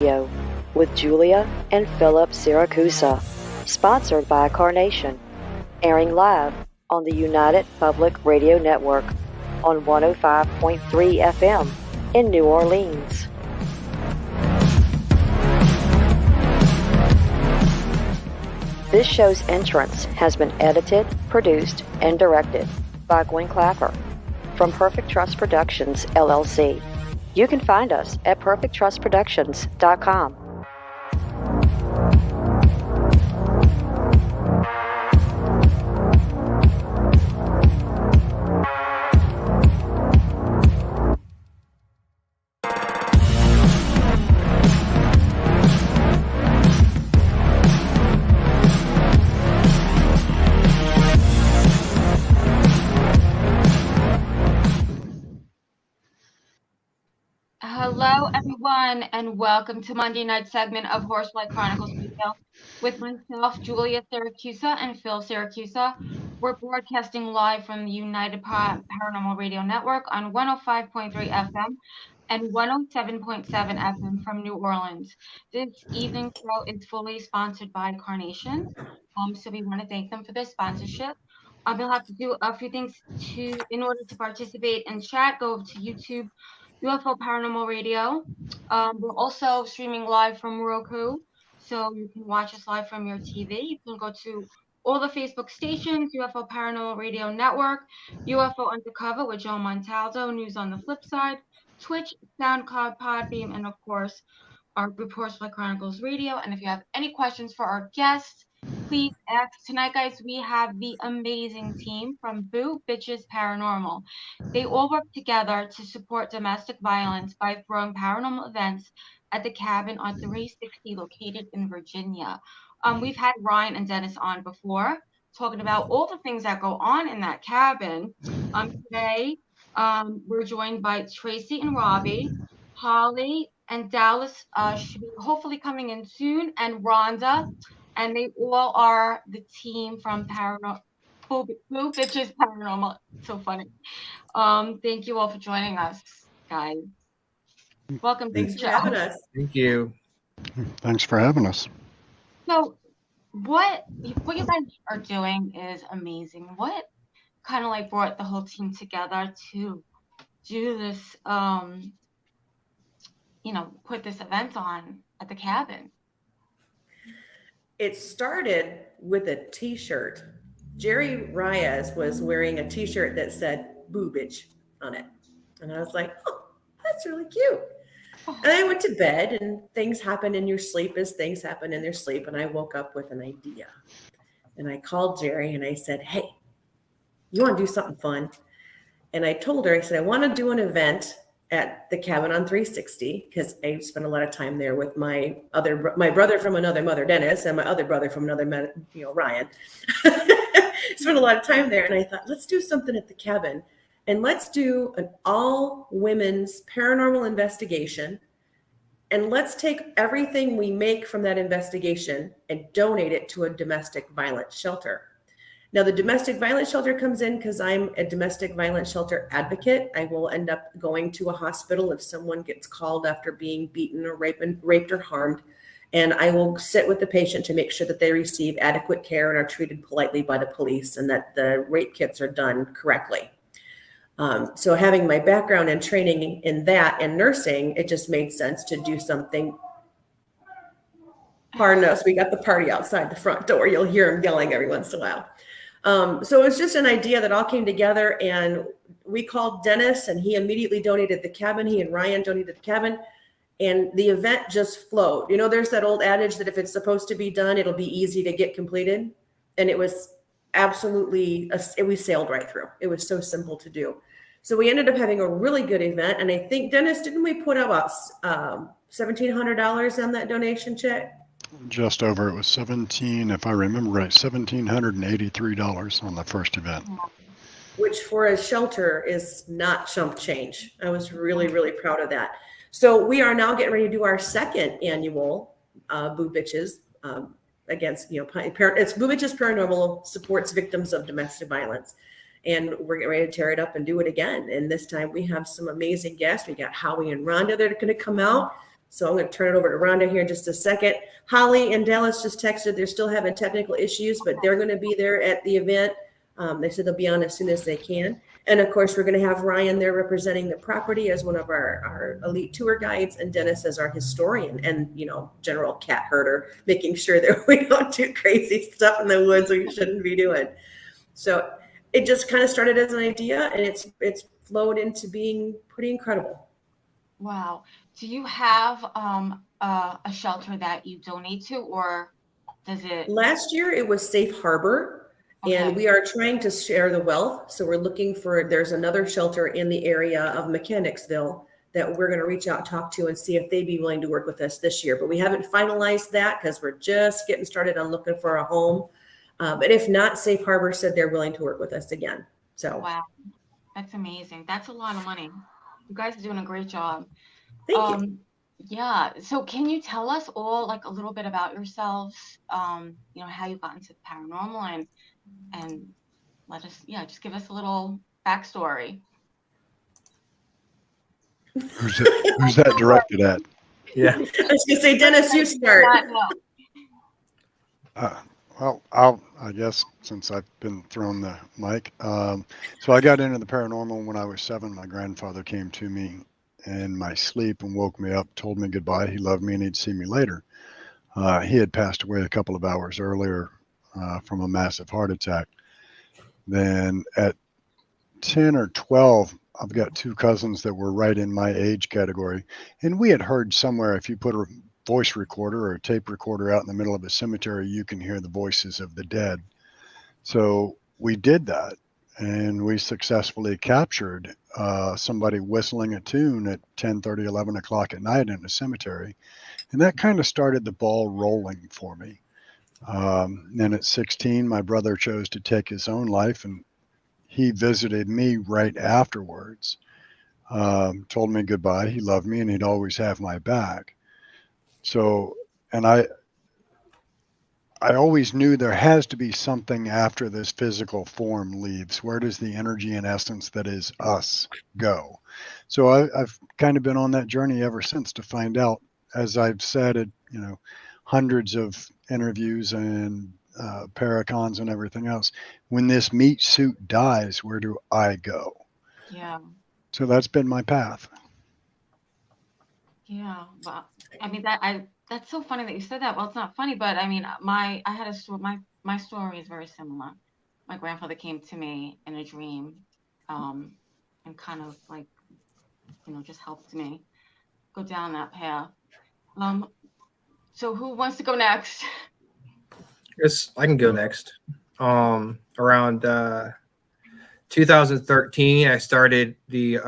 Radio with Julia and Philip Siracusa, sponsored by Carnation, airing live on the United Public Radio Network on 105.3 FM in New Orleans. This show's entrance has been edited, produced, and directed by Gwen Clapper from Perfect Trust Productions, LLC. You can find us at perfecttrustproductions.com. Hello, everyone, and welcome to Monday night segment of Horsefly Chronicles Radio with myself, Julia Siracusa, and Phil Siracusa. We're broadcasting live from the United Paranormal Radio Network on 105.3 FM and 107.7 FM from New Orleans. This evening's show is fully sponsored by Carnation, so we want to thank them for their sponsorship. You'll have to do a few things in order to participate and chat. Go over to YouTube. UFO Paranormal Radio. We're also streaming live from Roku, so you can watch us live from your TV. You can go to all the Facebook stations, UFO Paranormal Radio Network, UFO Undercover with Joe Montaldo, News on the Flip Side, Twitch, SoundCloud, Podbeam, and of course, our group Horsefly Chronicles Radio. And if you have any questions for our guests, please ask. Tonight, guys, we have the amazing team from Boo Bitches Paranormal. They all work together to support domestic violence by throwing paranormal events at the cabin on 360 located in Virginia. We've had Ryan and Dennis on before talking about all the things that go on in that cabin. Today, we're joined by Tracy and Robbie, Holly and Dallas should be hopefully coming in soon, and Rhonda. And they all are the team from Boo Bitches Paranormal. So funny. Thank you all for joining us, guys. Welcome to the show. Having us. Thank you. Thanks for having us. So, what you guys are doing is amazing. What kind of like brought the whole team together to do this? Put this event on at the cabin. It started with a t-shirt. Jerry Reyes was wearing a t-shirt that said Boo Bitch on it. And I was like, oh, that's really cute. And I went to bed, and things happen in your sleep as things happen in their sleep. And I woke up with an idea. And I called Jerry and I said, hey, you want to do something fun? And I told her, I said, I want to do an event at the cabin on 360, because I spent a lot of time there with my brother from another mother, Dennis, and my other brother from another, Ryan. Spent a lot of time there, and I thought, let's do something at the cabin, and let's do an all women's paranormal investigation, and let's take everything we make from that investigation and donate it to a domestic violence shelter. Now, the domestic violence shelter comes in because I'm a domestic violence shelter advocate. I will end up going to a hospital if someone gets called after being beaten or raped or harmed. And I will sit with the patient to make sure that they receive adequate care and are treated politely by the police, and that the rape kits are done correctly. So having my background and training in that and nursing, it just made sense to do something. Pardon us, we got the party outside the front door. You'll hear them yelling every once in a while. So it was just an idea that all came together, and we called Dennis, and he immediately donated the cabin. He and Ryan donated the cabin, and the event just flowed. There's that old adage that if it's supposed to be done, it'll be easy to get completed. And it was absolutely, we sailed right through. It was so simple to do. So we ended up having a really good event. And I think, Dennis, didn't we put about $1,700 on that donation check? Just over. It was if I remember right, $1,783 on the first event. Which for a shelter is not chump change. I was really, really proud of that. So we are now getting ready to do our second annual Boo Bitches against, it's Boo Bitches Paranormal supports victims of domestic violence. And we're getting ready to tear it up and do it again. And this time we have some amazing guests. We got Howie and Rhonda that are going to come out. So I'm going to turn it over to Rhonda here in just a second. Holly and Dallas just texted they're still having technical issues, but they're going to be there at the event. They said they'll be on as soon as they can. And of course, we're going to have Ryan there representing the property as one of our elite tour guides, and Dennis as our historian and, general cat herder, making sure that we don't do crazy stuff in the woods we shouldn't be doing. So it just kind of started as an idea, and it's flowed into being pretty incredible. Wow. Do you have a shelter that you donate to, or does it? Last year it was Safe Harbor, and we are trying to share the wealth. So we're looking there's another shelter in the area of Mechanicsville that we're going to reach out, talk to, and see if they'd be willing to work with us this year. But we haven't finalized that because we're just getting started on looking for a home. But if not, Safe Harbor said they're willing to work with us again. So wow, that's amazing. That's a lot of money. You guys are doing a great job. Thank you. Yeah. So can you tell us all like a little bit about yourselves? How you got into the paranormal and let us, just give us a little backstory. Who's that directed at? Yeah. I was going to say, Dennis, you start. Well, I guess since I've been thrown the mic. So I got into the paranormal when I was 7. My grandfather came to me in my sleep and woke me up, told me goodbye. He loved me and he'd see me later. He had passed away a couple of hours earlier from a massive heart attack. Then at 10 or 12, I've got 2 cousins that were right in my age category. And we had heard somewhere if you put a voice recorder or a tape recorder out in the middle of a cemetery, you can hear the voices of the dead. So we did that, and we successfully captured somebody whistling a tune at 10:30, 11 o'clock at night in a cemetery. And that kind of started the ball rolling for me. Then at 16, my brother chose to take his own life, and he visited me right afterwards, told me goodbye. He loved me and he'd always have my back. So, and I always knew there has to be something after this physical form leaves. Where does the energy and essence that is us go? So I've kind of been on that journey ever since to find out, as I've said at, hundreds of interviews and paracons and everything else, when this meat suit dies, where do I go? Yeah. So that's been my path. Yeah. Well, I mean, that's so funny that you said that. Well, it's not funny, but I mean, I had a story. My story is very similar. My grandfather came to me in a dream, and kind of like, just helped me go down that path. So who wants to go next? Yes, I can go next. Around 2013, I started the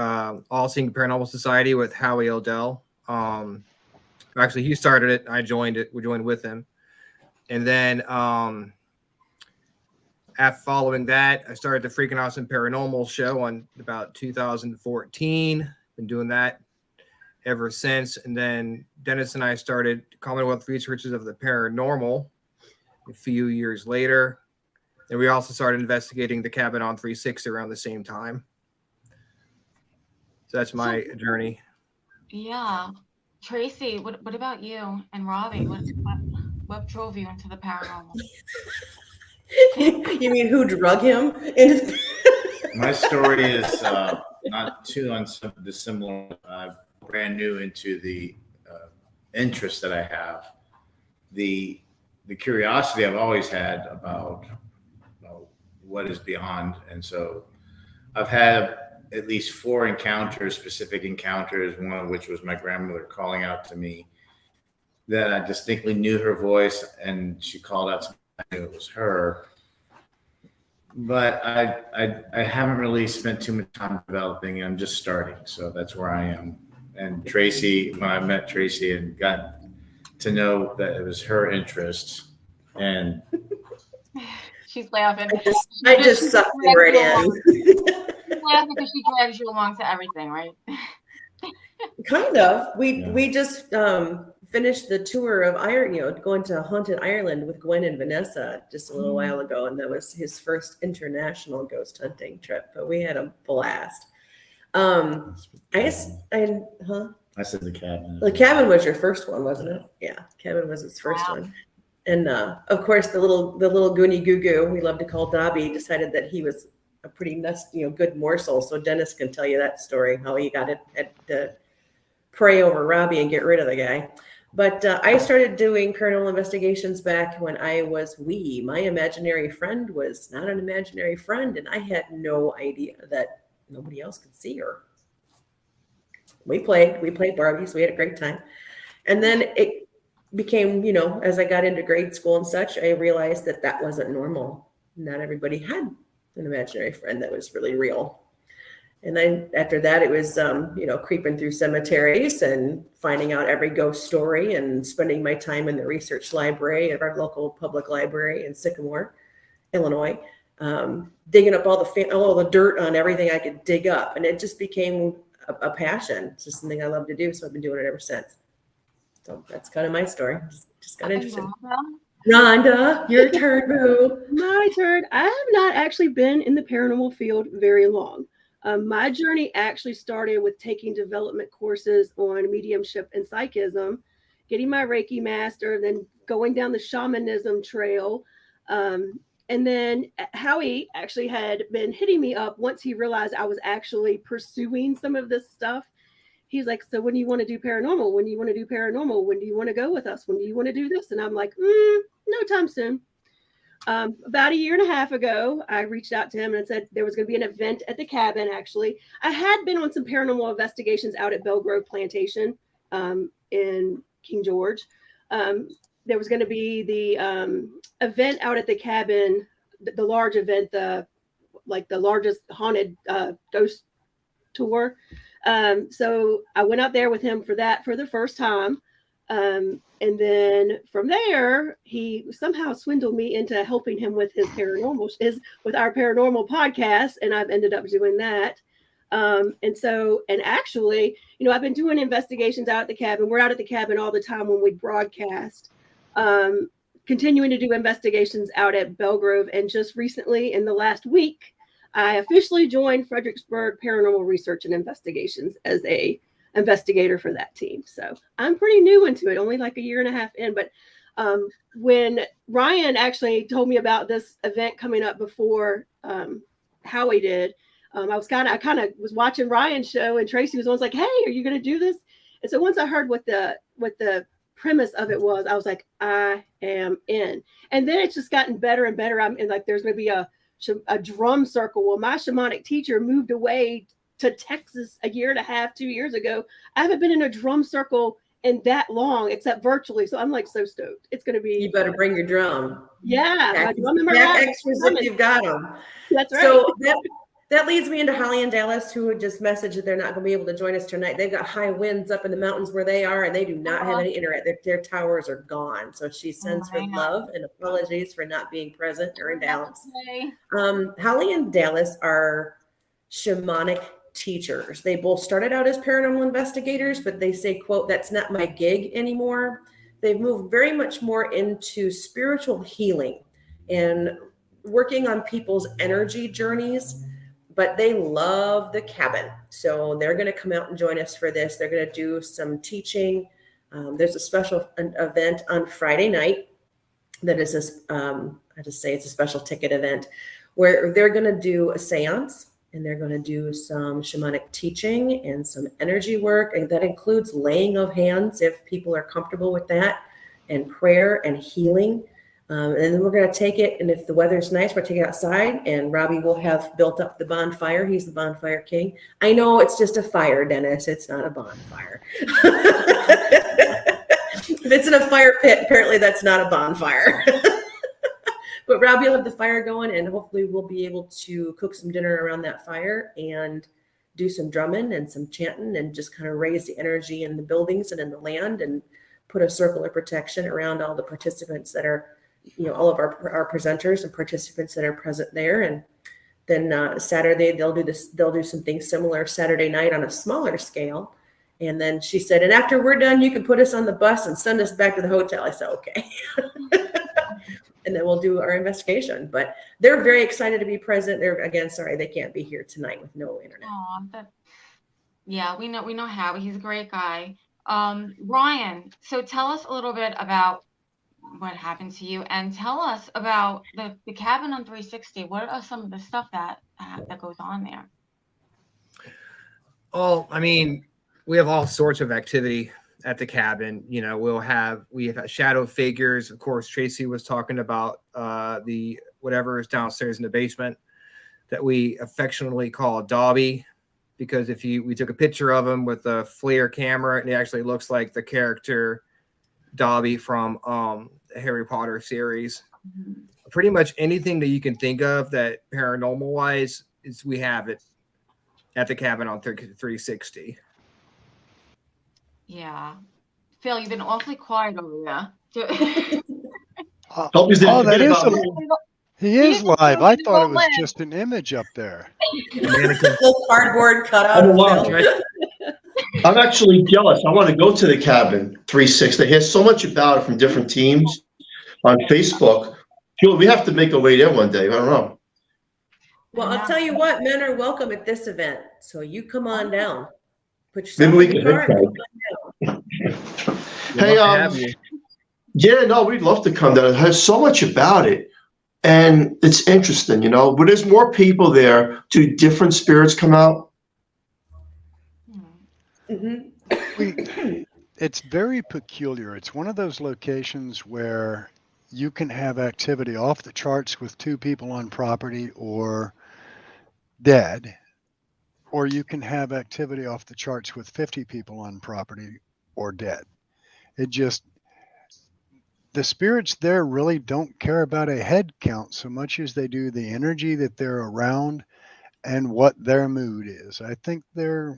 All Seeing Paranormal Society with Howie Odell. Actually, he started it. I joined it. We joined with him. And then after following that, I started the Freaking Awesome Paranormal show on about 2014. Been doing that ever since. And then Dennis and I started Commonwealth Researchers of the Paranormal a few years later. And we also started investigating the cabin on 360 around the same time. So that's my journey. Yeah. Tracy, what about you and Robbie? What drove you into the paranormal? You mean who drug him? My story is not too dissimilar. I'm brand new into the interest that I have. The curiosity I've always had about what is beyond. And so I've had at least 4 specific encounters, one of which was my grandmother calling out to me, that I distinctly knew her voice, and she called out to me. I knew it was her. But I haven't really spent too much time developing. I'm just starting. So that's where I am. And Tracy, when I met Tracy and got to know that it was her interest, and she's laughing. I just sucked you right in. She's laughing because she drags you along to everything, right? Kind of. We just finished the tour of Ireland, going to Haunted Ireland with Gwen and Vanessa just a little while ago, and that was his first international ghost hunting trip. But we had a blast. I said the cabin. The cabin was your first one, wasn't it? Yeah, cabin was its first one. And of course, the little Goonie Goo Goo, we love to call Dobby, decided that he was a pretty nice, good morsel. So Dennis can tell you that story, how he got it to pray over Robbie and get rid of the guy. But I started doing paranormal investigations back when I was wee. My imaginary friend was not an imaginary friend, and I had no idea that nobody else could see her. We played Barbies. We had a great time. And then it became, as I got into grade school and such, I realized that that wasn't normal. Not everybody had an imaginary friend that was really real. And then after that, it was, creeping through cemeteries and finding out every ghost story and spending my time in the research library at our local public library in Sycamore, Illinois, digging up all the dirt on everything I could dig up. And it just became a passion. It's just something I love to do. So I've been doing it ever since. So that's kind of my story. Just got interested. Rhonda, your turn, Boo. My turn. I have not actually been in the paranormal field very long. My journey actually started with taking development courses on mediumship and psychism, getting my Reiki master, then going down the shamanism trail. And then Howie actually had been hitting me up once he realized I was actually pursuing some of this stuff. He's like, so when do you want to do paranormal? When do you want to do paranormal? When do you want to go with us? When do you want to do this? And I'm like, no time soon. About a year and a half ago, I reached out to him and said there was going to be an event at the cabin. Actually, I had been on some paranormal investigations out at Belgrove Plantation in King George. There was going to be the event out at the cabin, the large event, the largest haunted ghost tour. So I went out there with him for that for the first time. And then from there, he somehow swindled me into helping him with his with our paranormal podcast. And I've ended up doing that. And actually, I've been doing investigations out at the cabin. We're out at the cabin all the time when we broadcast, continuing to do investigations out at Belgrove. And just recently in the last week, I officially joined Fredericksburg Paranormal Research and Investigations as a investigator for that team. So I'm pretty new into it, only like a year and a half in. But when Ryan actually told me about this event coming up before Howie did, I kind of was watching Ryan's show, and Tracy was always like, "Hey, are you going to do this?" And so once I heard what the premise of it was, I was like, I am in. And then it's just gotten better and better. I'm in, like, there's going to be a drum circle. Well, my shamanic teacher moved away to Texas a year and a half, 2 years ago. I haven't been in a drum circle in that long, except virtually. So I'm like so stoked. It's going to be. You better bring your drum. Yeah. Pack extras if you've got them. That's right. So that leads me into Holly and Dallas, who had just messaged that they're not going to be able to join us tonight. They've got high winds up in the mountains where they are, and they do not have any internet. Their towers are gone. So she sends her love and apologies for not being present or in Dallas. Holly and Dallas are shamanic teachers. They both started out as paranormal investigators, but they say, quote, "That's not my gig anymore." They've moved very much more into spiritual healing and working on people's energy journeys, but they love the cabin. So they're going to come out and join us for this. They're going to do some teaching. There's a special event on Friday night that is I just say it's a special ticket event where they're going to do a seance. And they're going to do some shamanic teaching and some energy work. And that includes laying of hands if people are comfortable with that, and prayer and healing. And then we're going to take it. And if the weather's nice, we'll take it outside. And Robbie will have built up the bonfire. He's the bonfire king. I know it's just a fire, Dennis. It's not a bonfire. If it's in a fire pit, apparently that's not a bonfire. But Robbie will have the fire going, and hopefully we'll be able to cook some dinner around that fire and do some drumming and some chanting and just kind of raise the energy in the buildings and in the land and put a circle of protection around all the participants that are, all of our presenters and participants that are present there. And then Saturday they'll do some things similar Saturday night on a smaller scale. And then she said, and after we're done, you can put us on the bus and send us back to the hotel. I said, okay. And then we'll do our investigation. But they're very excited to be present. They're, again, sorry, they can't be here tonight with no internet. Yeah, we know Howie. He's a great guy. Ryan, so tell us a little bit about what happened to you, and tell us about the cabin on 360. What are some of the stuff that goes on there? Oh, I mean, we have all sorts of activity at the cabin. You know, we have shadow figures. Of course, Tracy was talking about the whatever is downstairs in the basement that we affectionately call Dobby, because we took a picture of him with a FLIR camera, and it actually looks like the character Dobby from the Harry Potter series. Mm-hmm. Pretty much anything that you can think of that paranormal wise we have it at the cabin on 360. Yeah. Phil, you've been awfully quiet over there. That is he is live. I thought it was live. just an image up there. Little cardboard cutout. Oh, wow. I'm actually jealous. I want to go to the cabin 360. I hear so much about it from different teams on Facebook. We have to make our way there one day. I don't know. Well, I'll tell you what, men are welcome at this event. So you come on down. Put yourself Maybe we in can the car and come on down. Hey, yeah, no, we'd love to come down. It has so much about it. And it's interesting, you know, but there's more people there. Do different spirits come out? Mm-hmm. It's very peculiar. It's one of those locations where you can have activity off the charts with 2 people on property or dead, or you can have activity off the charts with 50 people on property or dead. The spirits there really don't care about a head count so much as they do the energy that they're around and what their mood is. I think they're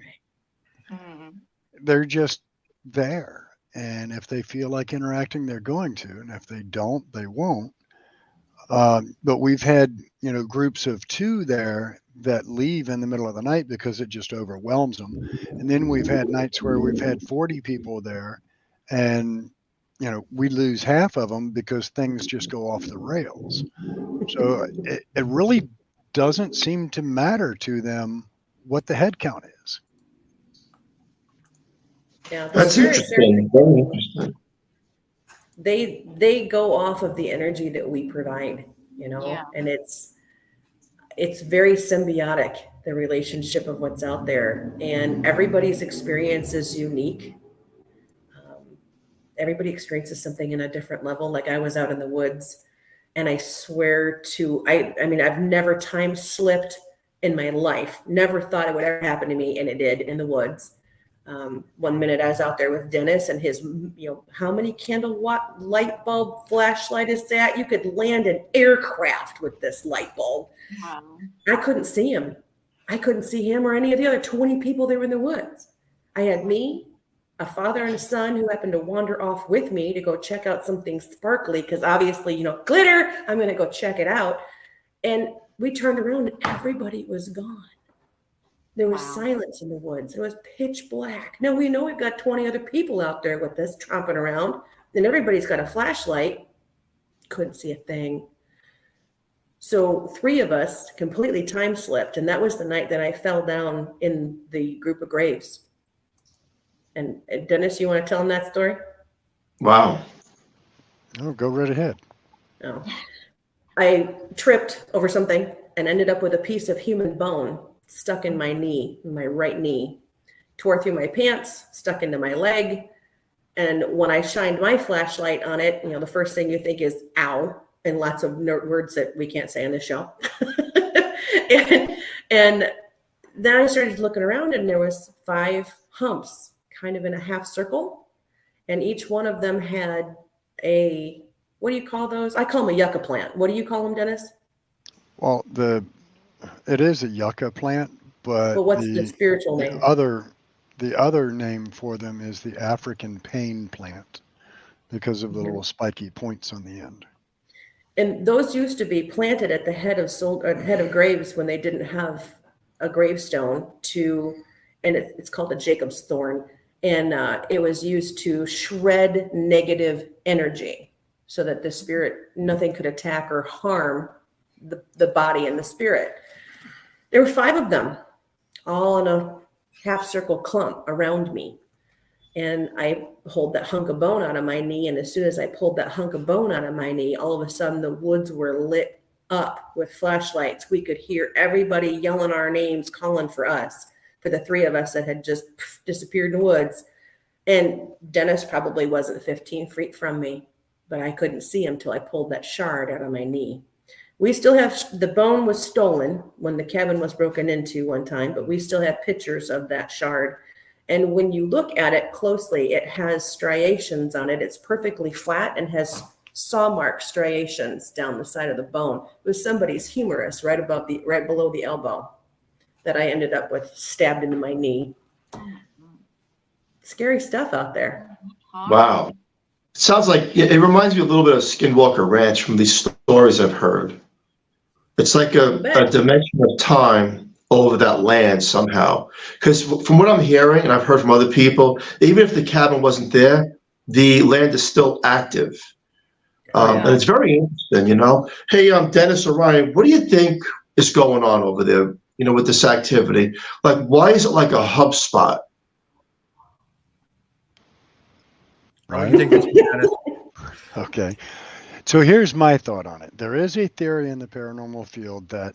just there. And if they feel like interacting, they're going to. And if they don't, they won't. But we've had, groups of 2 there that leave in the middle of the night because it just overwhelms them. And then we've had nights where we've had 40 people there and we lose half of them because things just go off the rails. So it really doesn't seem to matter to them what the head count is. Yeah, That's interesting. Very interesting. They go off of the energy that we provide, and it's very symbiotic, the relationship of what's out there, and everybody's experience is unique. Everybody experiences something in a different level. Like I was out in the woods and I swear I mean, I've never time slipped in my life. Never thought it would ever happen to me. And it did in the woods. One minute I was out there with Dennis and his, how many kilowatt light bulb flashlight is that? You could land an aircraft with this light bulb. Wow. I couldn't see him. I couldn't see him or any of the other 20 people that were in the woods. I had me, a father and a son who happened to wander off with me to go check out something sparkly because obviously, glitter, I'm going to go check it out. And we turned around and everybody was gone. There was silence in the woods. It was pitch black. Now we know we've got 20 other people out there with us tromping around. Then everybody's got a flashlight. Couldn't see a thing. So 3 of us completely time slipped. And that was the night that I fell down in the group of graves. And Dennis, you want to tell him that story? Wow. Oh, go right ahead. Oh. I tripped over something and ended up with a piece of human bone stuck in my knee, my right knee, tore through my pants, stuck into my leg. And when I shined my flashlight on it, the first thing you think is ow, and lots of words that we can't say on this show. and then I started looking around and there was 5 humps kind of in a half circle. And each one of them had what do you call those? I call them a yucca plant. What do you call them, Dennis? Well, it is a yucca plant, but what's the spiritual name? The other name for them is the African pain plant because of the little spiky points on the end. And those used to be planted at the head of graves when they didn't have a gravestone and it's called a Jacob's thorn. And it was used to shred negative energy so that the spirit, nothing could attack or harm the body and the spirit. There were 5 of them, all in a half circle clump around me. And I pulled that hunk of bone out of my knee. And as soon as I pulled that hunk of bone out of my knee, all of a sudden the woods were lit up with flashlights. We could hear everybody yelling our names, calling for us, for the three of us that had just disappeared in the woods. And Dennis probably wasn't 15 feet from me, but I couldn't see him till I pulled that shard out of my knee. We still have, the bone was stolen when the cabin was broken into one time, but we still have pictures of that shard. And when you look at it closely, it has striations on it. It's perfectly flat and has saw mark striations down the side of the bone. It was somebody's humerus right below the elbow that I ended up with stabbed into my knee. Scary stuff out there. Wow. Sounds like it reminds me a little bit of Skinwalker Ranch from these stories I've heard. It's like a dimension of time over that land somehow. Because from what I'm hearing, and I've heard from other people, even if the cabin wasn't there, the land is still active. And it's very interesting, you know. Hey, Dennis or Ryan, what do you think is going on over there, you know, with this activity? Like, why is it like a hub spot? Right. Okay. So here's my thought on it. There is a theory in the paranormal field that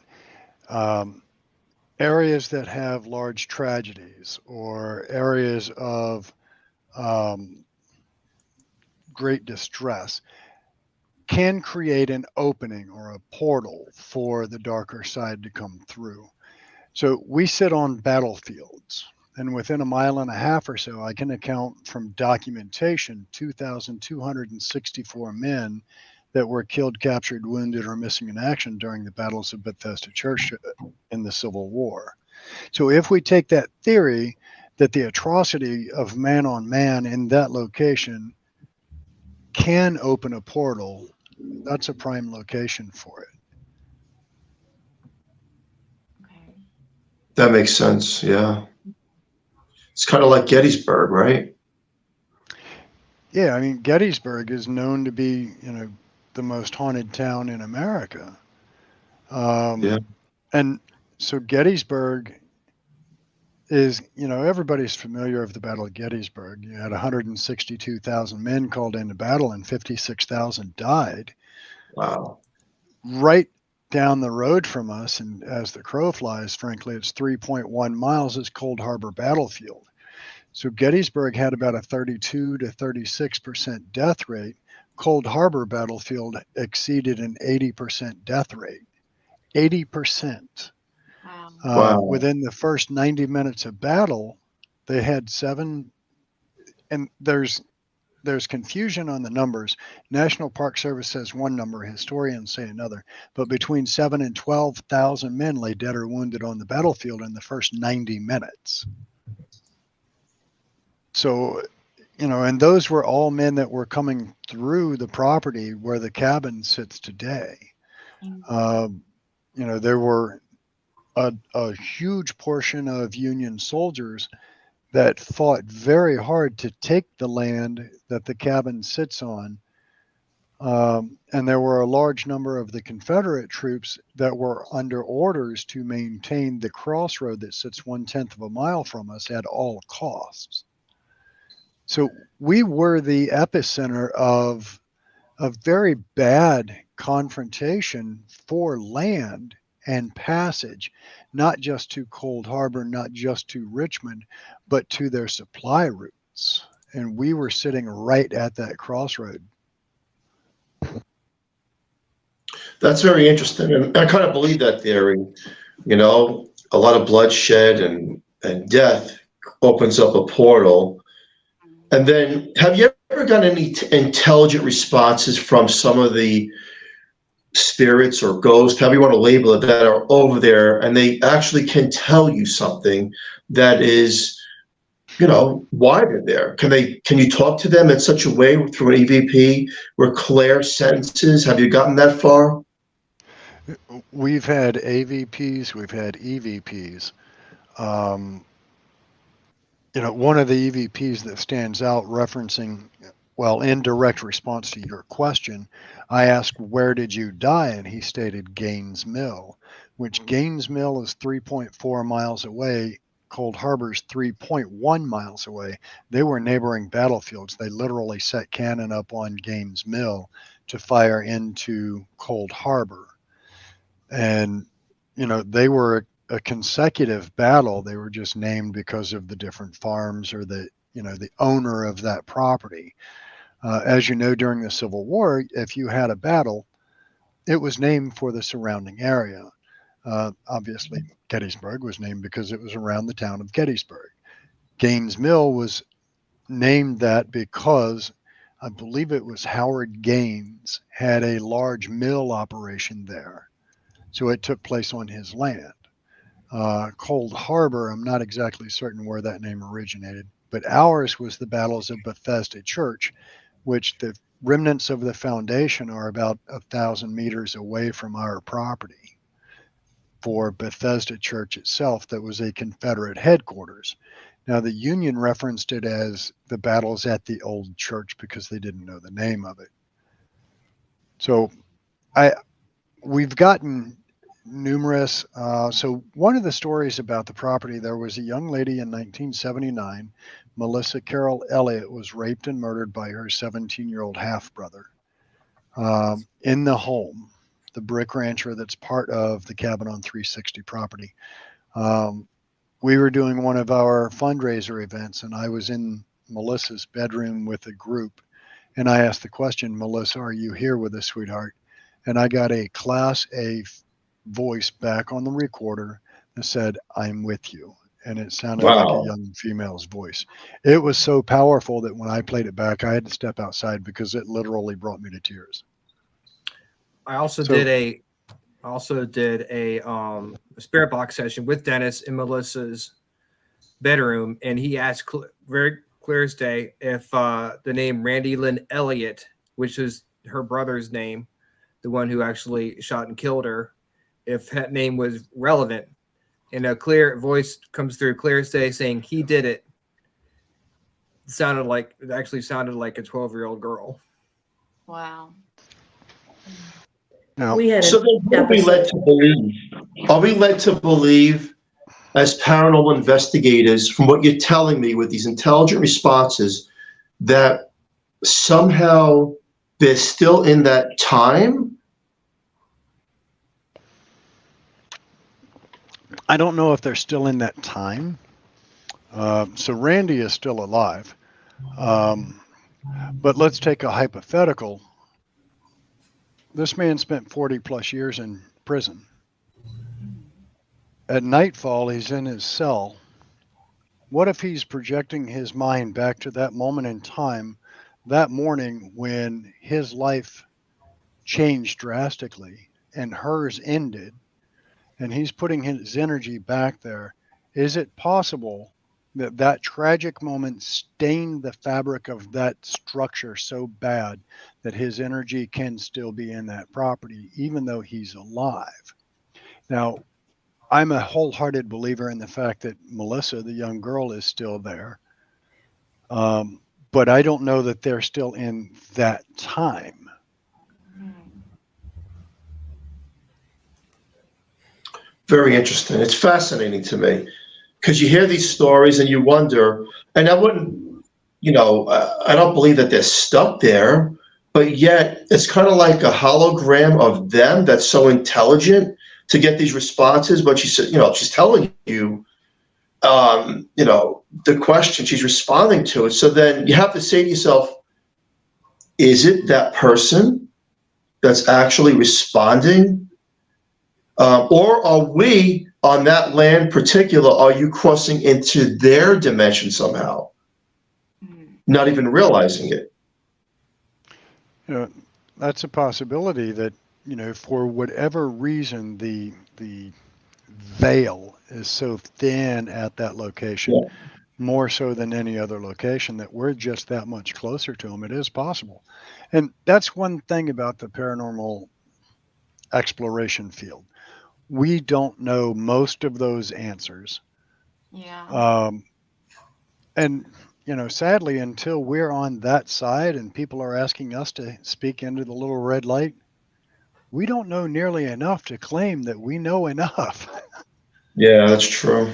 areas that have large tragedies or areas of great distress can create an opening or a portal for the darker side to come through. So we sit on battlefields, and within a mile and a half or so, I can account from documentation 2,264 men that were killed, captured, wounded, or missing in action during the battles of Bethesda Church in the Civil War. So if we take that theory that the atrocity of man on man in that location can open a portal, that's a prime location for it. Okay. That makes sense. Yeah. It's kind of like Gettysburg, right? Yeah, I mean, Gettysburg is known to be, you know, the most haunted town in America. Yeah. And so Gettysburg is, you know, everybody's familiar with the Battle of Gettysburg. You had 162,000 men called into battle and 56,000 died. Wow. Right down the road from us, and as the crow flies, frankly, it's 3.1 miles, is Cold Harbor Battlefield. So Gettysburg had about a 32 to 36% death rate. Cold Harbor Battlefield exceeded an 80% death rate. 80%. Wow. Within the first 90 minutes of battle, they had 7, and there's confusion on the numbers. National Park Service says one number, historians say another, but between 7 and 12,000 men lay dead or wounded on the battlefield in the first 90 minutes. So, you know, and those were all men that were coming through the property where the cabin sits today. You know, there were a huge portion of Union soldiers that fought very hard to take the land that the cabin sits on. And there were a large number of the Confederate troops that were under orders to maintain the crossroad that sits 1/10 of a mile from us at all costs. So we were the epicenter of a very bad confrontation for land and passage, not just to Cold Harbor, not just to Richmond, but to their supply routes. And we were sitting right at that crossroad. That's very interesting. And I kind of believe that theory. You know, a lot of bloodshed and death opens up a portal. And then, have you ever gotten any intelligent responses from some of the spirits or ghosts, however you want to label it, that are over there, and they actually can tell you something that is, you know, why they're there? Can you talk to them in such a way through an EVP where clear sentences? Have you gotten that far? We've had AVPs, we've had EVPs. You know, one of the EVPs that stands out referencing, well, in direct response to your question, I asked, where did you die? And he stated Gaines Mill, which Gaines Mill is 3.4 miles away Cold Harbor's 3.1 miles away. They were neighboring battlefields. They literally set cannon up on Gaines Mill to fire into Cold Harbor. And, they were a consecutive battle. They were just named because of the different farms or the owner of that property. As you know, during the Civil War, if you had a battle, it was named for the surrounding area. Obviously, Gettysburg was named because it was around the town of Gettysburg. Gaines Mill was named that because I believe it was Howard Gaines had a large mill operation there. So it took place on his land. Cold Harbor, I'm not exactly certain where that name originated, but ours was the battles of Bethesda Church, which the remnants of the foundation are about 1,000 meters away from our property. For Bethesda Church itself, that was a Confederate headquarters. Now, the Union referenced it as the battles at the old church because they didn't know the name of it. So we've gotten numerous. So one of the stories about the property, there was a young lady in 1979, Melissa Carol Elliott, was raped and murdered by her 17-year-old half-brother in the home, the brick rancher that's part of the Cabin on 360 property. We were doing one of our fundraiser events, and I was in Melissa's bedroom with a group, and I asked the question, Melissa, are you here with us, sweetheart? And I got a Class A voice back on the recorder that said, I'm with you. And it sounded like a young female's voice. It was so powerful that when I played it back, I had to step outside because it literally brought me to tears. I also did a spirit box session with Dennis in Melissa's bedroom, and he asked very clear as day if the name Randy Lynn Elliott, which is her brother's name, the one who actually shot and killed her, if that name was relevant. And a clear voice comes through clear as day saying he did it. It actually sounded like a 12-year-old girl. Wow. Now, We had So then what are we led to believe? Are we led to believe as paranormal investigators, from what you're telling me with these intelligent responses, that somehow they're still in that time? I don't know if they're still in that time. So Randy is still alive. But let's take a hypothetical. This man spent 40 plus years in prison. At nightfall, he's in his cell. What if he's projecting his mind back to that moment in time, that morning when his life changed drastically and hers ended, and he's putting his energy back there? Is it possible that that tragic moment stained the fabric of that structure so bad that his energy can still be in that property, even though he's alive? Now, I'm a wholehearted believer in the fact that Melissa, the young girl, is still there. But I don't know that they're still in that time. Very interesting. It's fascinating to me because you hear these stories and you wonder, and I wouldn't, I don't believe that they're stuck there, but yet it's kind of like a hologram of them that's so intelligent to get these responses. But she said, she's telling you, the question, she's responding to it. So then you have to say to yourself, is it that person that's actually responding? Or are we on that land particular, are you crossing into their dimension somehow? Not even realizing it. That's a possibility that, for whatever reason, the veil is so thin at that location, more so than any other location, that we're just that much closer to them. It is possible. And that's one thing about the paranormal exploration field. We don't know most of those answers. Yeah. And, sadly, until we're on that side and people are asking us to speak into the little red light, we don't know nearly enough to claim that we know enough. Yeah, that's true.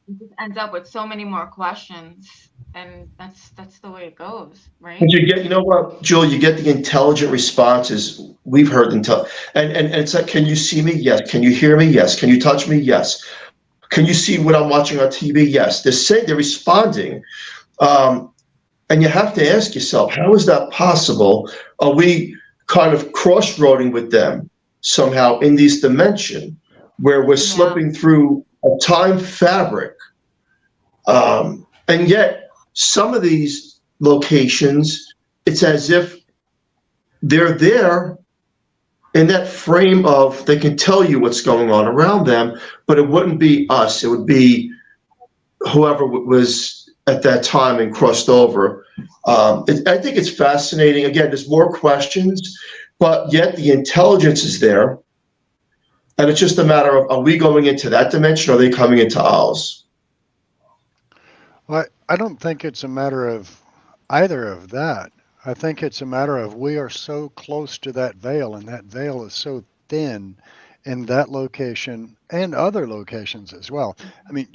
you just end up with so many more questions, and that's the way it goes, right? And you know what, Jewel, you get the intelligent responses. We've heard and it's like, can you see me? Yes. Can you hear me? Yes. Can you touch me? Yes. Can you see what I'm watching on TV? Yes. They're responding. And you have to ask yourself, how is that possible? Are we kind of cross-roading with them somehow in this dimension where we're slipping through a time fabric? And yet, some of these locations, it's as if they're there in that frame of they can tell you what's going on around them, but it wouldn't be us. It would be whoever was at that time and crossed over. I think it's fascinating. Again, there's more questions, but yet the intelligence is there. And it's just a matter of, are we going into that dimension or are they coming into ours? Well, I don't think it's a matter of either of that. I think it's a matter of we are so close to that veil, and that veil is so thin in that location and other locations as well. I mean,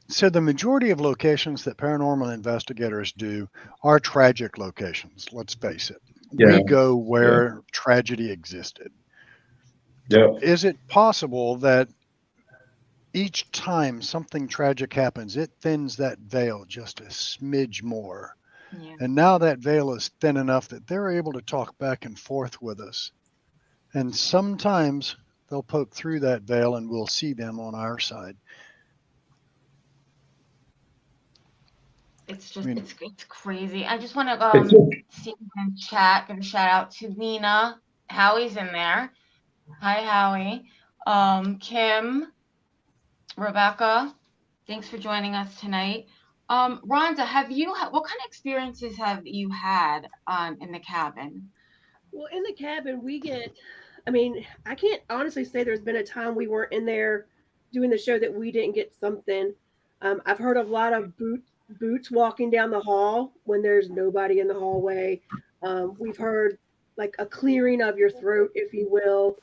so the majority of locations that paranormal investigators do are tragic locations, let's face it. Yeah. We go where tragedy existed. Yeah. Is it possible that each time something tragic happens, it thins that veil just a smidge more? Yeah. And now that veil is thin enough that they're able to talk back and forth with us. And sometimes they'll poke through that veil and we'll see them on our side. It's just it's crazy. I just want It's to see in chat, give a shout out to Lena. Howie's in there. Hi, Howie. Kim, Rebecca, thanks for joining us tonight. Rhonda, what kind of experiences have you had in the cabin? Well, in the cabin, I can't honestly say there's been a time we weren't in there doing the show that we didn't get something. I've heard of a lot of boots walking down the hall when there's nobody in the hallway. We've heard like a clearing of your throat, if you will.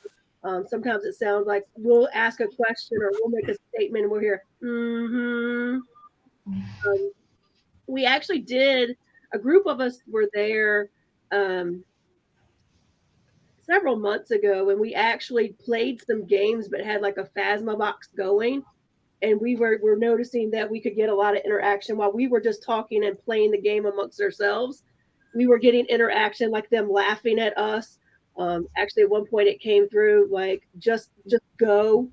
Sometimes it sounds like we'll ask a question or we'll make a statement and we'll hear, mm-hmm. We actually did, a group of us were there several months ago, and we actually played some games but had like a Phasma box going. And we were noticing that we could get a lot of interaction while we were just talking and playing the game amongst ourselves. We were getting interaction, like them laughing at us. Actually, at one point it came through like just go,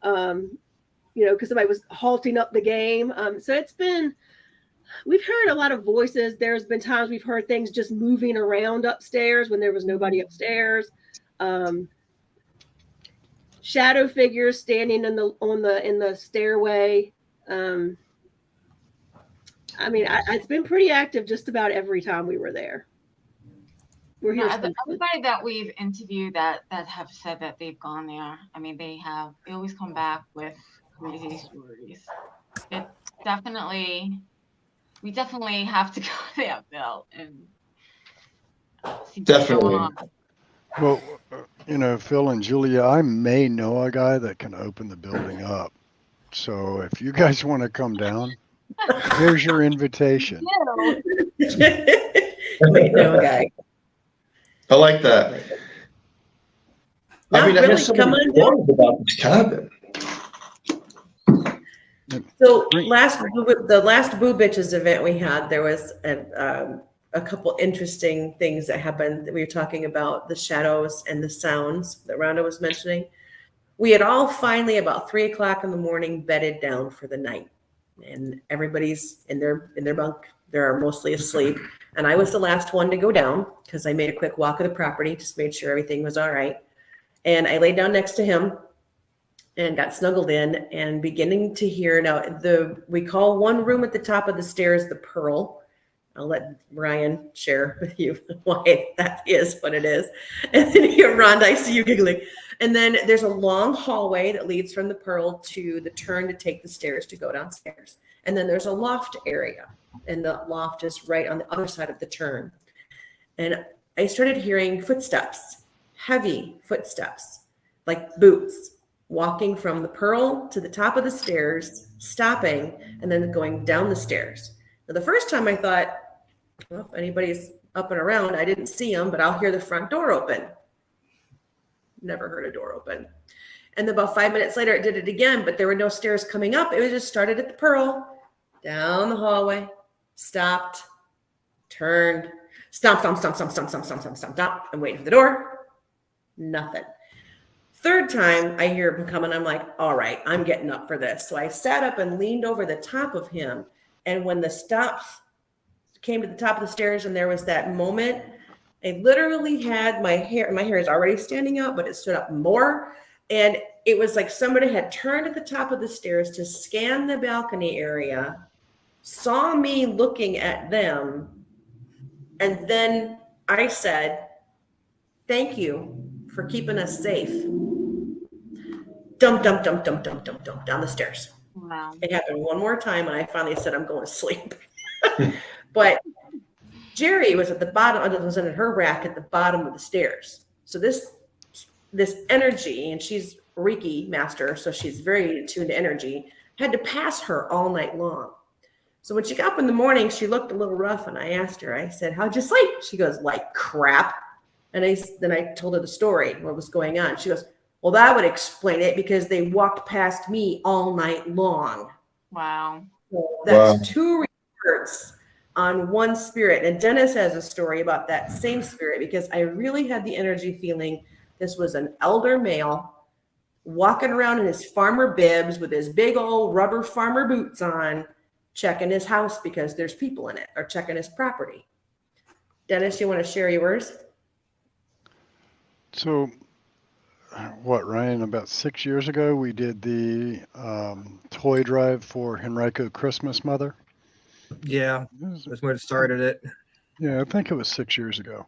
because somebody was halting up the game. So we've heard a lot of voices. There's been times we've heard things just moving around upstairs when there was nobody upstairs. Shadow figures standing in the stairway. It's been pretty active just about every time we were there. We're here. Everybody that we've interviewed that have said that they've gone there. I mean, they always come back with crazy stories. It's we definitely have to go there, Bill, and see what's going on. Well, Phil and Julia, I may know a guy that can open the building up. So if you guys want to come down, here's your invitation. Wait, no, guy. I like that. Not I really. have so Come many on down. stories about this cabin. So the last Boo Bitches event we had, there was a couple interesting things that happened. We were talking about the shadows and the sounds that Rhonda was mentioning. We had all finally about 3:00 in the morning bedded down for the night, and everybody's in their bunk. They're mostly asleep, and I was the last one to go down because I made a quick walk of the property, just made sure everything was all right, and I laid down next to him and got snuggled in and beginning to hear. Now, we call one room at the top of the stairs the Pearl. I'll let Brian share with you why that is what it is. And then here, Rhonda, I see you giggling. And then there's a long hallway that leads from the Pearl to the turn to take the stairs to go downstairs. And then there's a loft area, and the loft is right on the other side of the turn. And I started hearing footsteps, heavy footsteps, like boots, walking from the Pearl to the top of the stairs, stopping, and then going down the stairs. Now, the first time I thought, well, if anybody's up and around, I didn't see them, but I'll hear the front door open. Never heard a door open. And then about 5 minutes later, it did it again, but there were no stairs coming up. It was just started at the Pearl, down the hallway, stopped, turned, stomp, and waiting for the door. Nothing. Third time I hear him coming, I'm like, all right, I'm getting up for this. So I sat up and leaned over the top of him. And when the stops came to the top of the stairs and there was that moment, I literally had my hair is already standing up, but it stood up more. And it was like somebody had turned at the top of the stairs to scan the balcony area, saw me looking at them, and then I said, thank you for keeping us safe. Dump, down the stairs. Wow. It happened one more time, and I finally said, I'm going to sleep. But Jerry was at the bottom, was in her rack at the bottom of the stairs. So this energy, and she's Reiki master, so she's very attuned to energy, had to pass her all night long. So when she got up in the morning, she looked a little rough, and I asked her, I said, how'd you sleep? She goes, like crap. And then I told her the story, what was going on. She goes, well, that would explain it because they walked past me all night long. Wow. So that's two reports on one spirit. And Dennis has a story about that same spirit because I really had the energy feeling this was an elder male walking around in his farmer bibs with his big old rubber farmer boots on, checking his house because there's people in it, or checking his property. Dennis, you want to share yours? So, what, Ryan, about 6 years ago, we did the toy drive for Henrico Christmas Mother. Yeah, that's when it started it. Yeah, I think it was 6 years ago.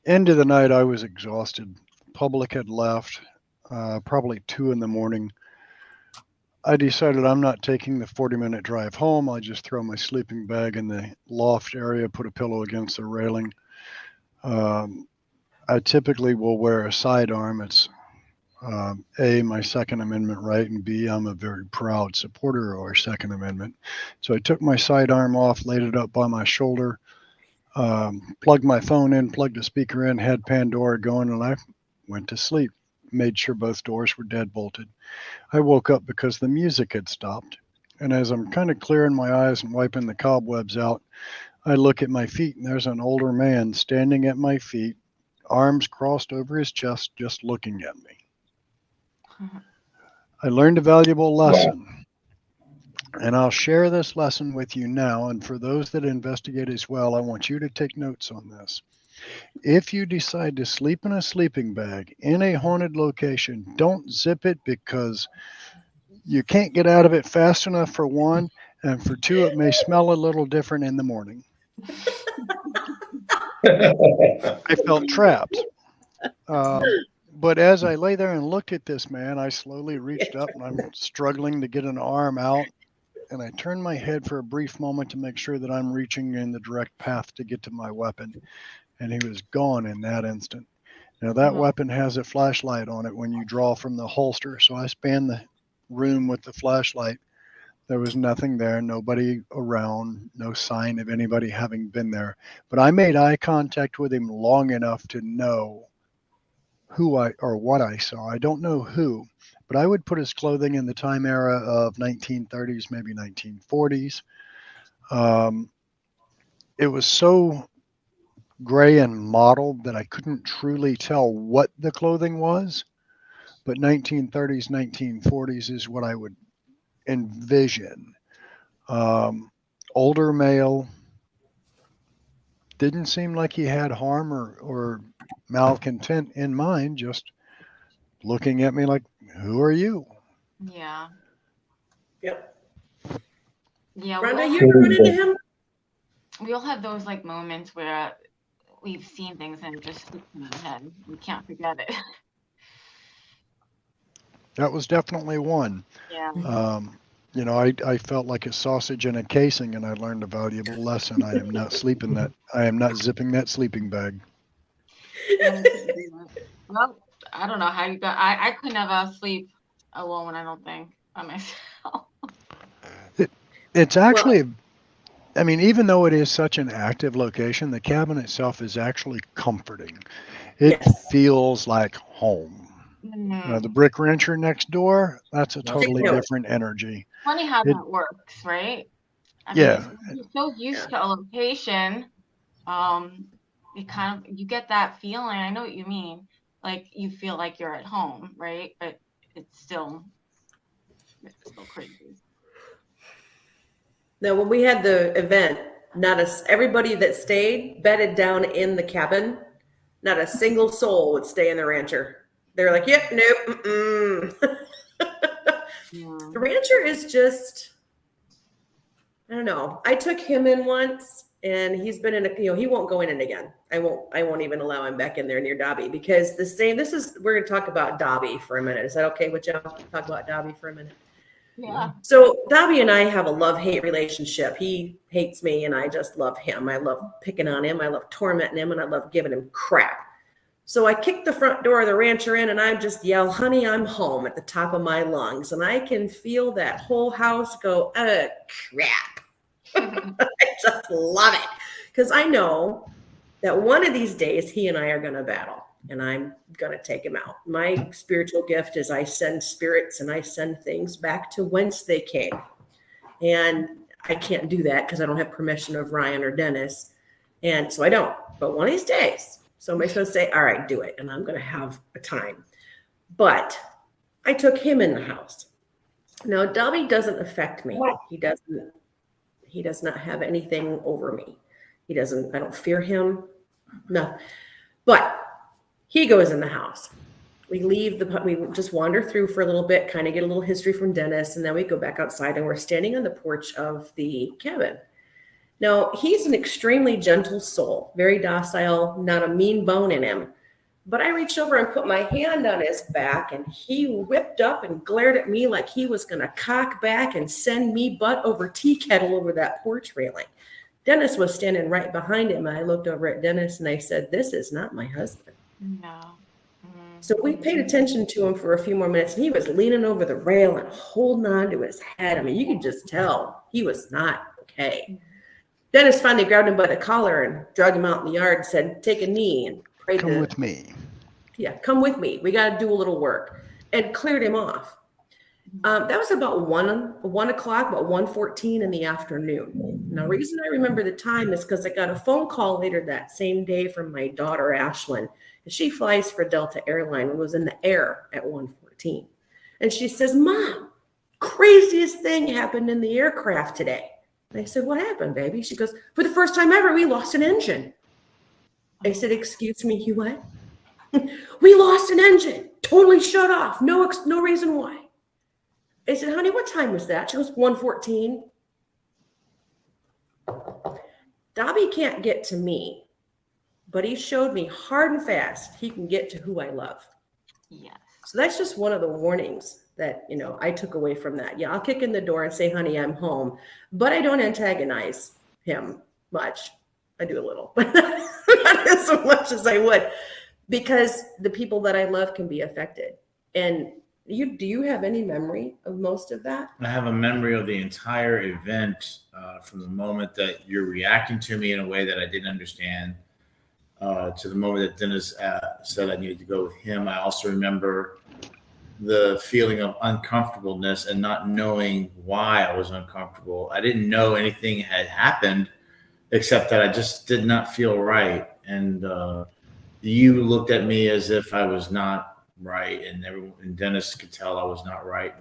End of the night, I was exhausted. Public had left, probably 2 a.m. I decided I'm not taking the 40-minute drive home. I just throw my sleeping bag in the loft area, put a pillow against the railing. I typically will wear a sidearm. It's A, my Second Amendment right, and B, I'm a very proud supporter of our Second Amendment. So I took my sidearm off, laid it up by my shoulder, plugged my phone in, plugged the speaker in, had Pandora going, and I went to sleep. Made sure both doors were dead bolted. I woke up because the music had stopped. And as I'm kind of clearing my eyes and wiping the cobwebs out, I look at my feet, and there's an older man standing at my feet, arms crossed over his chest, just looking at me. I learned a valuable lesson, and I'll share this lesson with you now. And for those that investigate as well, I want you to take notes on this. If you decide to sleep in a sleeping bag in a haunted location, don't zip it, because you can't get out of it fast enough, for one, and for two, it may smell a little different in the morning. I felt trapped. But as I lay there and looked at this man, I slowly reached up, and I'm struggling to get an arm out. And I turned my head for a brief moment to make sure that I'm reaching in the direct path to get to my weapon. And he was gone in that instant. Now, that weapon has a flashlight on it when you draw from the holster. So I spanned the room with the flashlight. There was nothing there, nobody around, no sign of anybody having been there. But I made eye contact with him long enough to know what I saw. I don't know who, but I would put his clothing in the time era of 1930s, maybe 1940s. It was so gray and mottled that I couldn't truly tell what the clothing was, but 1930s, 1940s is what I would envision. Older male, didn't seem like he had harm or malcontent in mind, just looking at me like, who are you? Yeah. Yep. Yeah. Brenda, you ever run into him? We all have those like moments where we've seen things and it just sticks in our head. We can't forget it. That was definitely one. Yeah. I felt like a sausage in a casing, and I learned a valuable lesson. I am not zipping that sleeping bag. Well, I don't know how you got. I could never sleep alone. I don't think by myself. It's actually, I mean, even though it is such an active location, the cabin itself is actually comforting. It Yes. feels like home. The brick rancher next door, that's a totally note. different energy. Funny how that works, right? I Yeah. mean, you're so used to a location, it kind of, you get that feeling. I know what you mean. Like you feel like you're at home, right? But it's still crazy. Now, when we had the event, everybody that stayed bedded down in the cabin. Not a single soul would stay in the rancher. They're like, yep, nope. The rancher is just, I don't know. I took him in once, and he's been in he won't go in it again. I won't even allow him back in there near Dobby, because we're going to talk about Dobby for a minute. Is that okay with y'all? Talk about Dobby for a minute. Yeah. So Dobby and I have a love-hate relationship. He hates me, and I just love him. I love picking on him. I love tormenting him, and I love giving him crap. So I kick the front door of the rancher in, and I just yell, "Honey, I'm home," at the top of my lungs. And I can feel that whole house go, crap. I just love it, because I know that one of these days he and I are going to battle, and I'm going to take him out. My spiritual gift is I send spirits and I send things back to whence they came. And I can't do that because I don't have permission of Ryan or Dennis. And so I don't. But one of these days, somebody's going to say, all right, do it. And I'm going to have a time. But I took him in the house. Now, Dobby doesn't affect me. He does not have anything over me. I don't fear him. No. But he goes in the house. We just wander through for a little bit, kind of get a little history from Dennis, and then we go back outside, and we're standing on the porch of the cabin. Now, he's an extremely gentle soul, very docile, not a mean bone in him. But I reached over and put my hand on his back, and he whipped up and glared at me like he was going to cock back and send me butt over tea kettle over that porch railing. Dennis was standing right behind him, and I looked over at Dennis, and I said, "This is not my husband." No. So we paid attention to him for a few more minutes, and he was leaning over the rail and holding on to his head. I mean, you could just tell he was not okay. Dennis finally grabbed him by the collar and dragged him out in the yard and said, "Take a knee and pray Come with me." Yeah, come with me. We got to do a little work. And cleared him off. That was about 1 o'clock, about 1:14 in the afternoon. Now, the reason I remember the time is because I got a phone call later that same day from my daughter, Ashlyn. She flies for Delta Airline and was in the air at 1:14. And she says, "Mom, craziest thing happened in the aircraft today." And I said, "What happened, baby?" She goes, "For the first time ever, we lost an engine." I said, "Excuse me, you what?" "We lost an engine, totally shut off, no reason why." I said, "Honey, what time was that?" She goes, 1:14. Dobby can't get to me, but he showed me hard and fast he can get to who I love. Yes. So that's just one of the warnings that, I took away from that. Yeah, I'll kick in the door and say, "Honey, I'm home," but I don't antagonize him much. I do a little, but not as much as I would, because the people that I love can be affected. And do you have any memory of most of that? I have a memory of the entire event, from the moment that you're reacting to me in a way that I didn't understand, to the moment that Dennis said I needed to go with him. I also remember the feeling of uncomfortableness and not knowing why I was uncomfortable. I didn't know anything had happened, except that I just did not feel right. And you looked at me as if I was not right, and Dennis could tell I was not right.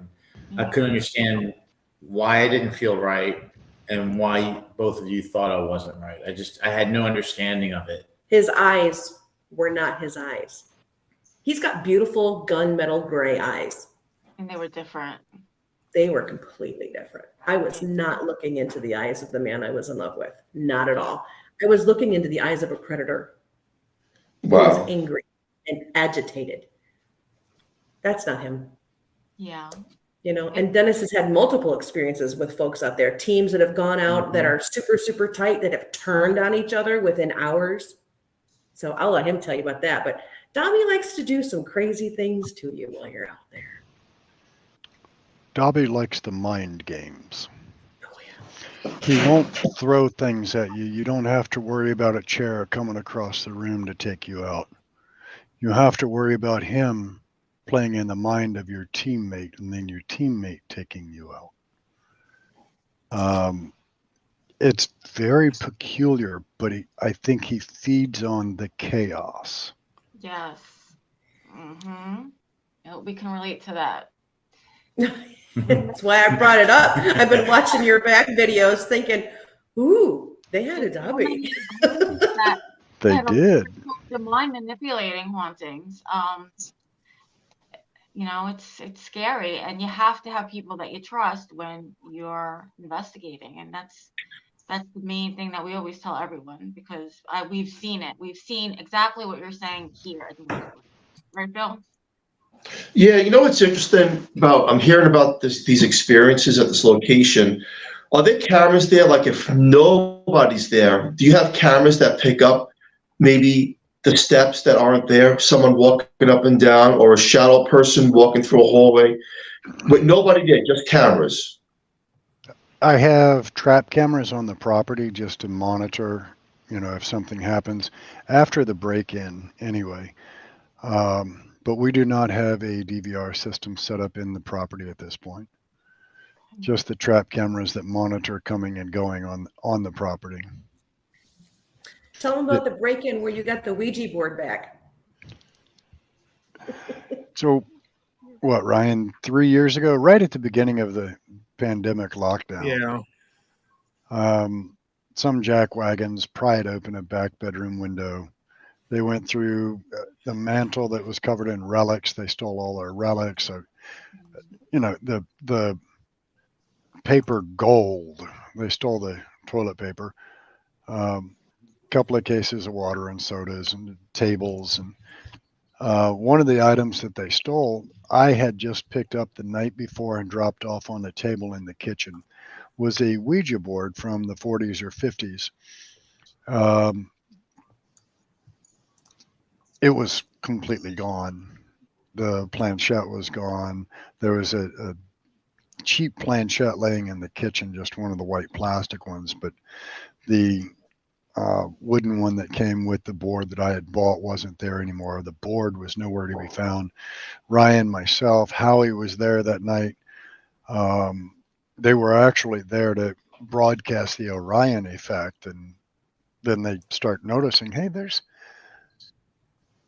And I couldn't understand why I didn't feel right and why both of you thought I wasn't right. I had no understanding of it. His eyes were not his eyes. He's got beautiful gunmetal gray eyes. And they were different. They were completely different. I was not looking into the eyes of the man I was in love with. Not at all. I was looking into the eyes of a predator. Wow. He was angry and agitated. That's not him. Yeah. And Dennis has had multiple experiences with folks out there, teams that have gone out that are super, super tight, that have turned on each other within hours. So I'll let him tell you about that. But Dobby likes to do some crazy things to you while you're out there. Dobby likes the mind games. Oh, yeah. He won't throw things at you. You don't have to worry about a chair coming across the room to take you out. You have to worry about him playing in the mind of your teammate and then your teammate taking you out. It's very peculiar, but I think he feeds on the chaos. Yes. We can relate to that. That's why I brought it up. I've been watching your back videos thinking, ooh, they had a Dobby. They did. The mind manipulating hauntings. It's scary, and you have to have people that you trust when you're investigating, and that's the main thing that we always tell everyone, because we've seen it. We've seen exactly what you're saying here, right, Bill? Yeah, you know what's interesting about, I'm hearing about these experiences at this location. Are there cameras there? Like if nobody's there, do you have cameras that pick up maybe the steps that aren't there, someone walking up and down, or a shadow person walking through a hallway with nobody there, just cameras? I have trap cameras on the property just to monitor, if something happens after the break-in anyway. But we do not have a DVR system set up in the property at this point. Just the trap cameras that monitor coming and going on the property. Tell them about the break-in where you got the Ouija board back. So, what, Ryan, 3 years ago, right at the beginning of the pandemic lockdown. Yeah. Some jackwagons pried open a back bedroom window. They went through the mantle that was covered in relics. They stole all our relics. So, the paper gold. They stole the toilet paper. Couple of cases of water and sodas and tables. And one of the items that they stole, I had just picked up the night before and dropped off on the table in the kitchen, was a Ouija board from the 40s or 50s. It was completely gone. The planchette was gone. There was a cheap planchette laying in the kitchen, just one of the white plastic ones, but the wooden one that came with the board that I had bought wasn't there anymore. The board was nowhere to be found. Ryan, myself, Howie was there that night. They were actually there to broadcast the Orion effect, and then they start noticing, hey,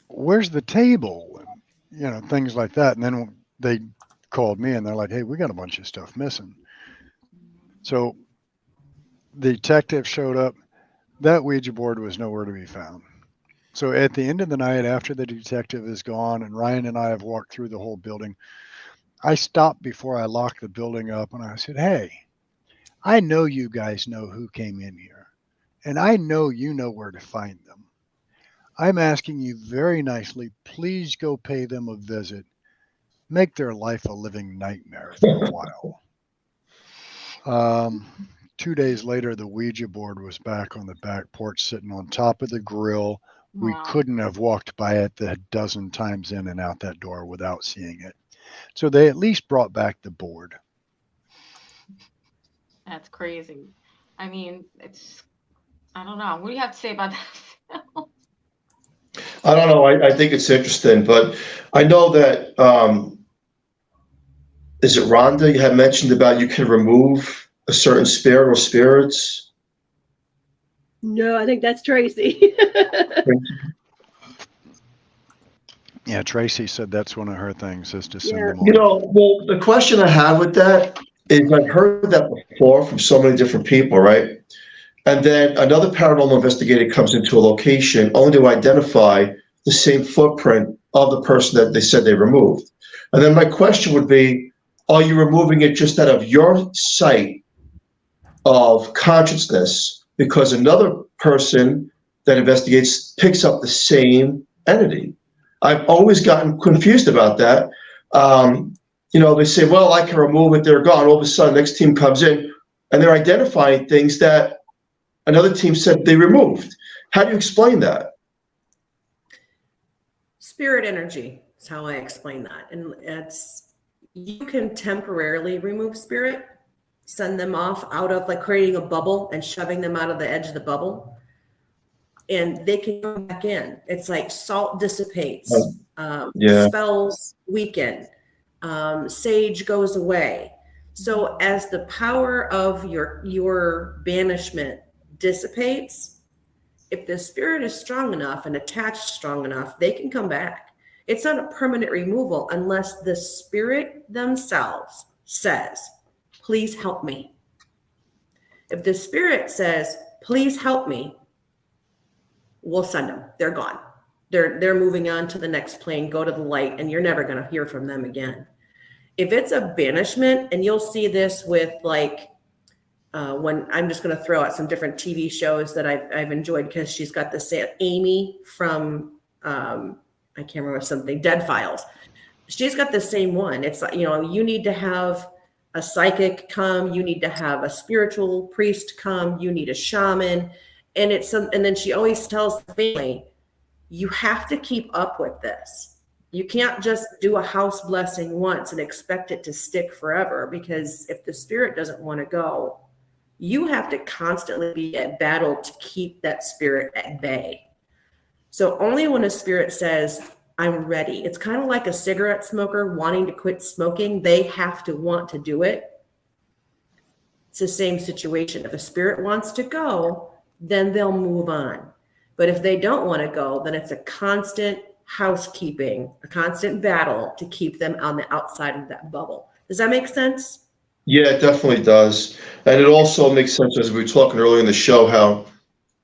where's the table? And, things like that. And then they called me and they're like, hey, we got a bunch of stuff missing. So the detective showed up. That Ouija board was nowhere to be found. So at the end of the night, after the detective is gone and Ryan and I have walked through the whole building, I stopped before I locked the building up and I said, hey, I know you guys know who came in here, and I know you know where to find them. I'm asking you very nicely, please go pay them a visit. Make their life a living nightmare for a while. 2 days later, the Ouija board was back on the back porch sitting on top of the grill. Wow. We couldn't have walked by it a dozen times in and out that door without seeing it. So they at least brought back the board. That's crazy. I mean, I don't know. What do you have to say about that? I don't know. I think it's interesting, but I know that, is it Rhonda you had mentioned about you can remove a certain spirit or spirits? No, I think that's Tracy. Yeah, Tracy said that's one of her things, is to send them You on. know, well, the question I have with that is I've heard that before from so many different people, right? And then another paranormal investigator comes into a location only to identify the same footprint of the person that they said they removed. And then my question would be, are you removing it just out of your sight of consciousness because another person that investigates picks up the same entity? I've always gotten confused about that. They say, well, I can remove it, they're gone. All of a sudden, next team comes in and they're identifying things that another team said they removed. How do you explain that? Spirit energy is how I explain that. And you can temporarily remove spirit, send them off out of, like, creating a bubble and shoving them out of the edge of the bubble. And they can come back in. It's like salt dissipates, Yeah. spells weaken, sage goes away. So as the power of your banishment dissipates, if the spirit is strong enough and attached strong enough, they can come back. It's not a permanent removal unless the spirit themselves says, please help me. If the spirit says, please help me, we'll send them. They're gone. They're moving on to the next plane, go to the light, and you're never going to hear from them again. If it's a banishment, and you'll see this with, like, when I'm just going to throw out some different TV shows that I've enjoyed, because she's got this Amy from, I can't remember something, Dead Files. She's got the same one. It's like, you need to have a psychic come, you need to have a spiritual priest come, you need a shaman. And and then she always tells the family, you have to keep up with this. You can't just do a house blessing once and expect it to stick forever, because if the spirit doesn't want to go, you have to constantly be at battle to keep that spirit at bay. So only when a spirit says, I'm ready, it's kind of like a cigarette smoker wanting to quit smoking. They have to want to do it. It's the same situation. If a spirit wants to go, then they'll move on. But if they don't want to go, then it's a constant housekeeping, a constant battle to keep them on the outside of that bubble. Does that make sense? Yeah, it definitely does. And it also makes sense, as we were talking earlier in the show, how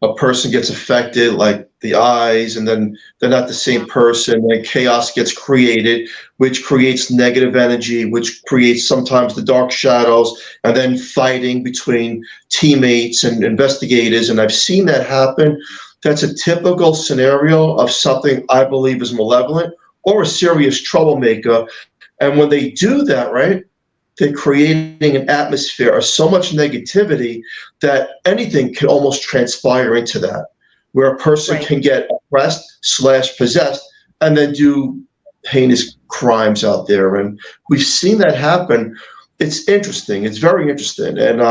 a person gets affected, like the eyes, and then they're not the same person. Then chaos gets created, which creates negative energy, which creates sometimes the dark shadows, and then fighting between teammates and investigators. And I've seen that happen. That's a typical scenario of something I believe is malevolent or a serious troublemaker. And when they do that, right, they're creating an atmosphere of so much negativity that anything can almost transpire into that, where a person Right. can get oppressed / possessed and then do heinous crimes out there. And we've seen that happen. It's interesting. It's very interesting. And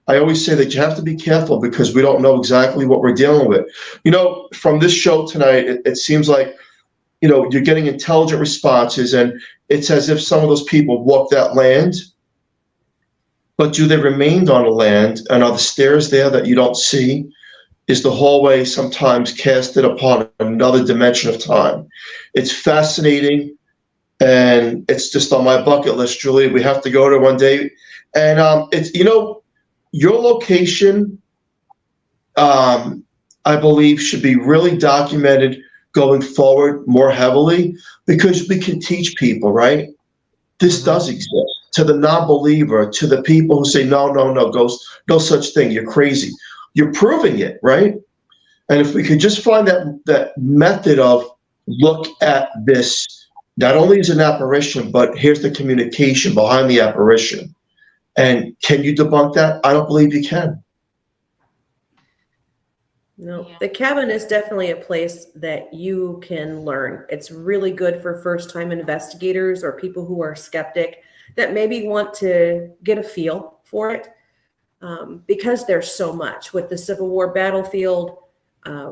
I always say that you have to be careful, because we don't know exactly what we're dealing with. From this show tonight, it seems like, you're getting intelligent responses, and it's as if some of those people walked that land. But do they remain on the land? And are the stairs there that you don't see? Is the hallway sometimes casted upon another dimension of time? It's fascinating, and it's just on my bucket list, Julie. We have to go to one day. And it's, your location, I believe, should be really documented going forward more heavily, because we can teach people, right? This does exist. To the non-believer, to the people who say, no, ghost, no such thing, you're crazy. You're proving it, right? And if we could just find that method of, look at this, not only as an apparition, but here's the communication behind the apparition. And can you debunk that? I don't believe you can. No, Yeah. the cabin is definitely a place that you can learn. It's really good for first-time investigators or people who are skeptic that maybe want to get a feel for it, because there's so much with the Civil War battlefield,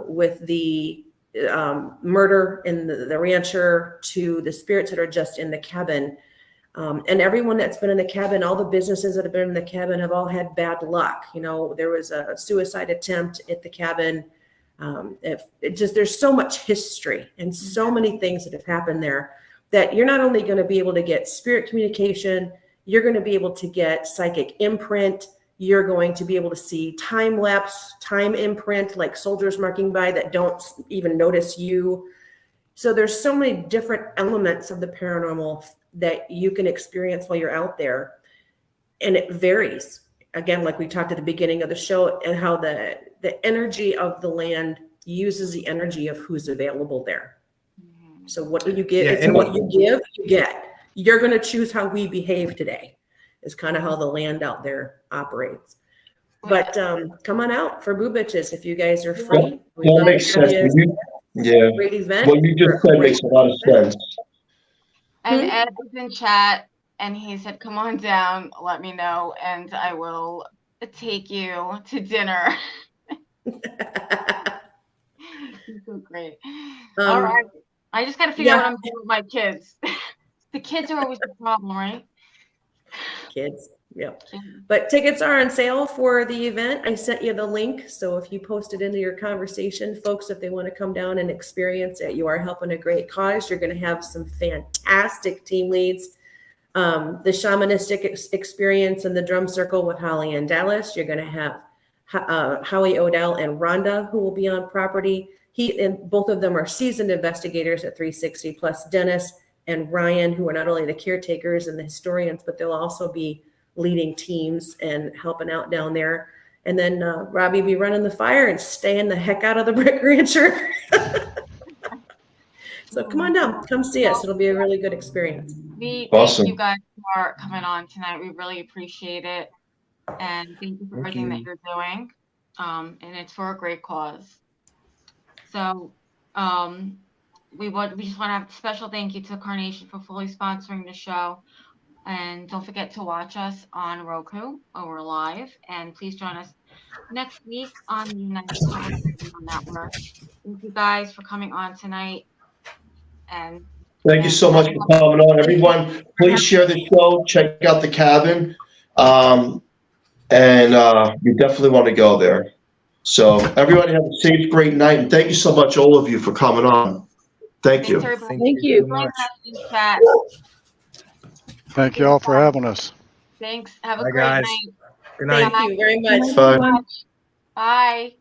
with the murder in the rancher, to the spirits that are just in the cabin. And everyone that's been in the cabin, all the businesses that have been in the cabin have all had bad luck. There was a suicide attempt at the cabin. There's so much history and so many things that have happened there, that you're not only going to be able to get spirit communication, you're going to be able to get psychic imprint. You're going to be able to see time lapse, time imprint, like soldiers marking by that don't even notice you. So there's so many different elements of the paranormal that you can experience while you're out there. And it varies. Again, like we talked at the beginning of the show, and how the energy of the land uses the energy of who's available there. So what do you get? Yeah, It's and what you give, you get. You're going to choose how we behave today, is kind of how the land out there operates. But come on out for Boo Bitches if you guys are free. We'd That love to makes have sense. you. Yeah. Great event. What you just said makes a lot of sense. And Ed was in chat, and he said, "Come on down, let me know, and I will take you to dinner." He's so great. All right, I just got to figure out what I'm doing with my kids. The kids are always the problem, right? Kids. Yep. But tickets are on sale for the event. I sent you the link. So if you post it into your conversation, folks, if they want to come down and experience it, you are helping a great cause. You're going to have some fantastic team leads. The shamanistic experience in the drum circle with Holly and Dallas. You're going to have Howie Odell and Rhonda, who will be on property. Both of them are seasoned investigators at 360, plus Dennis and Ryan, who are not only the caretakers and the historians, but they'll also be leading teams and helping out down there. And then Robbie will be running the fire and staying the heck out of the Brick Rancher. So come on down, come see us. It'll be a really good experience. Awesome. Thank you guys for coming on tonight. We really appreciate it. And thank you for everything that you're doing. And it's for a great cause. So we just want to have a special thank you to Carnation for fully sponsoring the show. And don't forget to watch us on Roku or live. And please join us next week on the United Public Radio Network. Thank you guys for coming on tonight. And thank you so much for coming on, everyone. Please share the show. Check out the cabin, and you definitely want to go there. So everybody have a safe, great night, and thank you so much, all of you, for coming on. Thank you. Thank you. Thank you all for having us. Thanks. Have a Bye, great guys. night. Good night. Thank you very much. Bye. Bye.